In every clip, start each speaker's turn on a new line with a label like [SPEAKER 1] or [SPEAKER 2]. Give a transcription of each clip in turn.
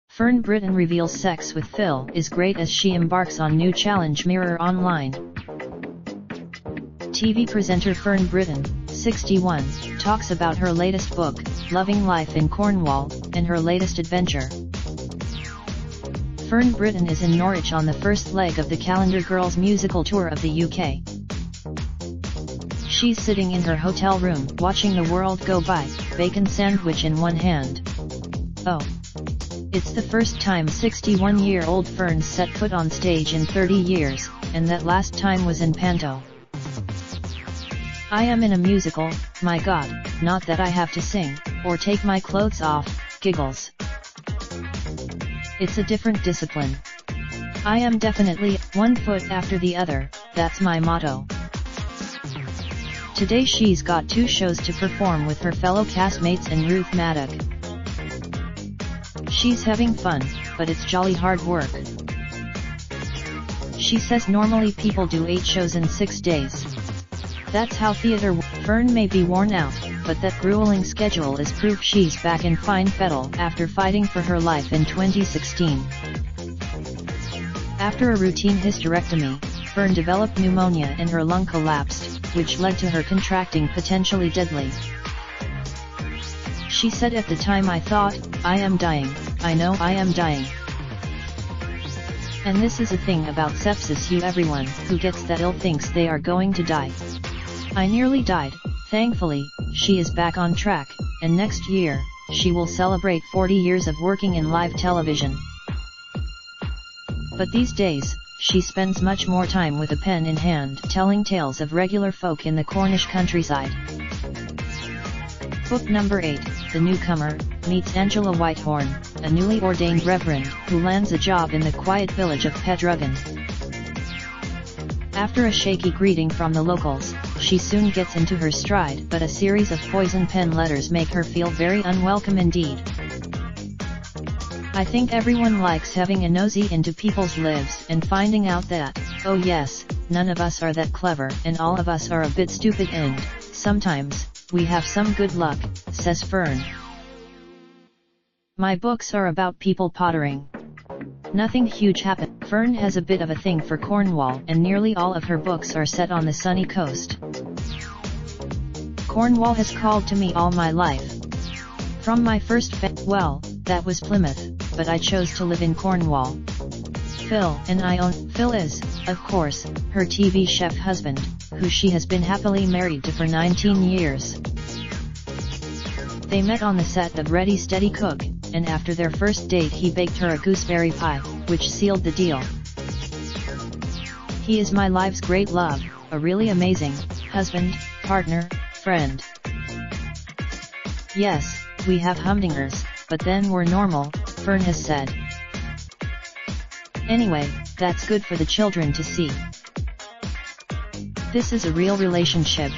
[SPEAKER 1] Fern Britton reveals sex with Phil is great as she embarks on new challenge Mirror Online. TV presenter Fern Britton, 61, talks about her latest book, Loving Life in Cornwall, and her latest adventure. Fern Britton is in Norwich on the first leg of the Calendar Girls musical tour of the UK. She's sitting in her hotel room watching the world go by, bacon sandwich in one hand. Oh. It's the first time 61-year-old Fern's set foot on stage in 30 years, and that last time was in Panto. I am in a musical, my god, not that I have to sing, or take my clothes off, giggles. It's a different discipline. I am definitely, one foot after the other, that's my motto. Today she's got 2 shows to perform with her fellow castmates and Ruth Maddock. She's having fun, but it's jolly hard work. She says normally people do 8 shows in 6 days. That's how theatre Fern may be worn out, but that grueling schedule is proof she's back in fine fettle after fighting for her life in 2016. After a routine hysterectomy, Fern developed pneumonia and her lung collapsed, which led to her contracting potentially deadly. She said at the time I thought, I am dying, I know I am dying. And this is a thing about sepsis everyone who gets that ill thinks they are going to die. I nearly died. Thankfully, she is back on track, and next year, she will celebrate 40 years of working in live television. But these days, she spends much more time with a pen in hand telling tales of regular folk in the Cornish countryside. Book number 8, The Newcomer, meets Angela Whitehorn, a newly ordained reverend who lands a job in the quiet village of Pedruggan. After a shaky greeting from the locals, she soon gets into her stride, but a series of poison pen letters make her feel very unwelcome indeed. I think everyone likes having a nosy into people's lives and finding out that, oh yes, none of us are that clever and all of us are a bit stupid and, sometimes, we have some good luck, says Fern. My books are about people pottering. Nothing huge happened. Fern has a bit of a thing for Cornwall and nearly all of her books are set on the sunny coast. Cornwall has called to me all my life. From my first well, that was Plymouth, but I chose to live in Cornwall. Phil and I own. Phil is, of course, her TV chef husband, who she has been happily married to for 19 years. They met on the set of Ready Steady Cook, and after their first date he baked her a gooseberry pie, which sealed the deal. He is my life's great love, a really amazing husband, partner, friend. Yes, we have humdingers, but then we're normal, Fern has said. Anyway, that's good for the children to see. This is a real relationship.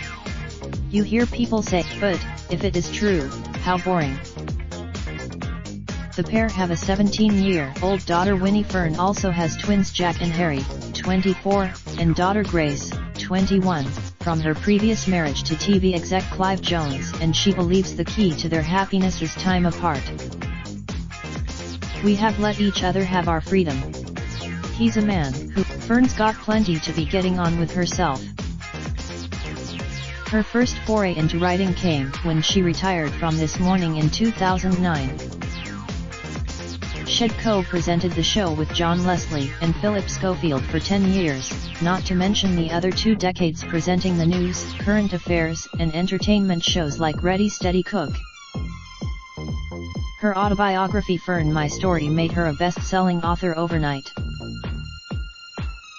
[SPEAKER 1] You hear people say, but, if it is true, how boring. The pair have a 17-year-old daughter Winnie. Fern also has twins Jack and Harry, 24, and daughter Grace, 21, from her previous marriage to TV exec Clive Jones, and she believes the key to their happiness is time apart. We have let each other have our freedom. He's a man who, Fern's got plenty to be getting on with herself. Her first foray into writing came when she retired from This Morning in 2009. Shed co-presented the show with John Leslie and Philip Schofield for 10 years, not to mention the other 2 decades presenting the news, current affairs, and entertainment shows like Ready Steady Cook. Her autobiography Fern My Story made her a best-selling author overnight.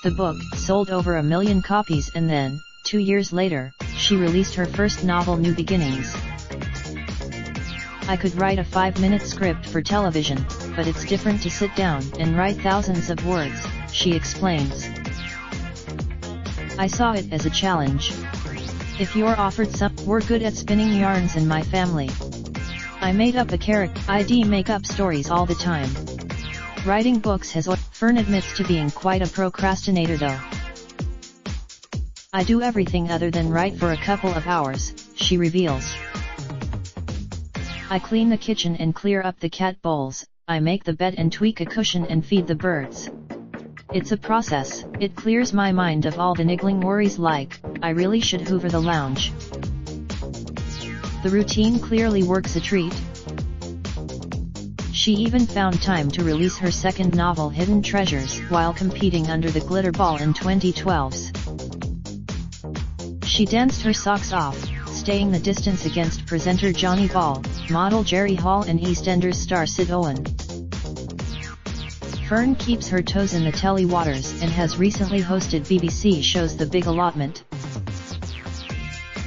[SPEAKER 1] The book sold over 1 million copies and then, 2 years later, she released her first novel New Beginnings. I could write a 5-minute script for television, but it's different to sit down and write thousands of words, she explains. I saw it as a challenge. If you're offered we're good at spinning yarns in my family. I made up a character. I make up stories all the time. Writing books has Fern admits to being quite a procrastinator though. I do everything other than write for a couple of hours, she reveals. I clean the kitchen and clear up the cat bowls, I make the bed and tweak a cushion and feed the birds. It's a process, it clears my mind of all the niggling worries like, I really should hoover the lounge. The routine clearly works a treat. She even found time to release her second novel Hidden Treasures while competing under the glitter ball in 2012's. She danced her socks off, staying the distance against presenter Johnny Ball, model Jerry Hall and EastEnders star Sid Owen. Fern keeps her toes in the telly waters and has recently hosted BBC shows The Big Allotment,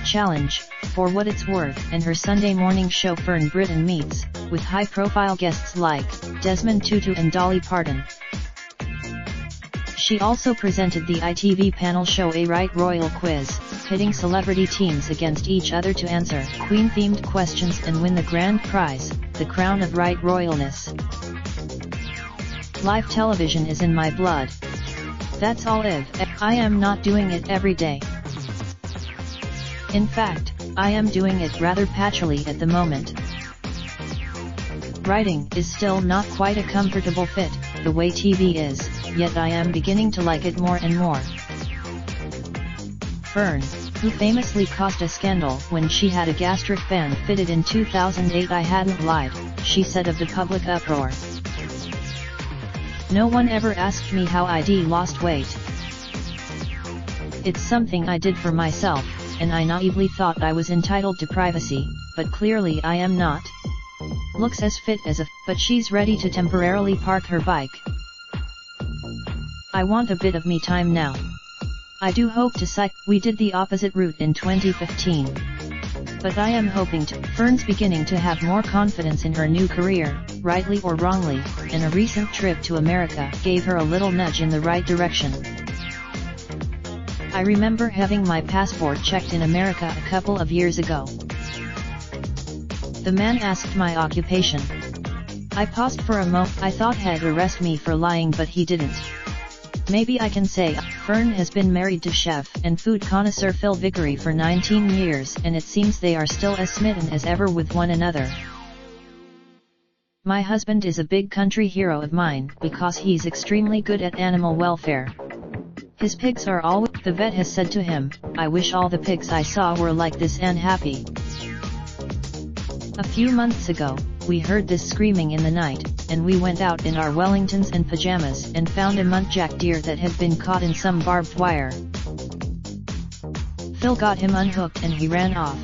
[SPEAKER 1] Challenge, For What It's Worth and her Sunday morning show Fern Britton Meets, with high-profile guests like Desmond Tutu and Dolly Parton. She also presented the ITV panel show A Right Royal Quiz, pitting celebrity teams against each other to answer Queen-themed questions and win the grand prize, the crown of right royalness. Live television is in my blood. That's all I am not doing it every day. In fact, I am doing it rather patchily at the moment. Writing is still not quite a comfortable fit, the way TV is, yet I am beginning to like it more and more. Fern, who famously caused a scandal when she had a gastric band fitted in 2008, I hadn't lied, she said of the public uproar. No one ever asked me how I'd lost weight. It's something I did for myself, and I naively thought I was entitled to privacy, but clearly I am not. Looks as fit as but she's ready to temporarily park her bike. I want a bit of me time now. I do hope to we did the opposite route in 2015. But I am hoping to. Fern's beginning to have more confidence in her new career, rightly or wrongly, and a recent trip to America gave her a little nudge in the right direction. I remember having my passport checked in America a couple of years ago. The man asked my occupation. I paused for a moment. I thought he'd arrest me for lying, but he didn't. Maybe I can say, Fern has been married to chef and food connoisseur Phil Vickery for 19 years and it seems they are still as smitten as ever with one another. My husband is a big country hero of mine because he's extremely good at animal welfare. His pigs are always, the vet has said to him, I wish all the pigs I saw were like this and happy. A few months ago, we heard this screaming in the night, and we went out in our Wellingtons and pajamas and found a muntjac deer that had been caught in some barbed wire. Phil got him unhooked and he ran off.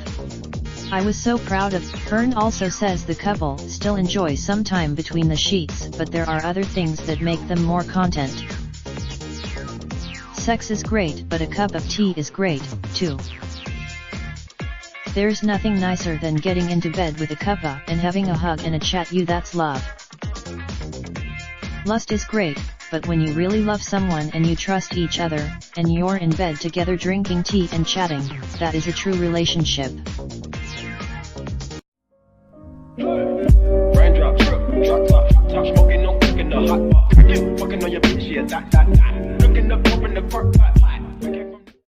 [SPEAKER 1] I was so proud of. Fern also says the couple still enjoy some time between the sheets, but there are other things that make them more content. Sex is great, but a cup of tea is great, too. There's nothing nicer than getting into bed with a cuppa and having a hug and a chat. That's love. Lust is great, but when you really love someone and you trust each other, and you're in bed together drinking tea and chatting, that is a true relationship.
[SPEAKER 2] Raindrop, truck top, smoking, no cooking the hot pot. Fucking on your bitch, yeah, that. Looking up, open the park pot.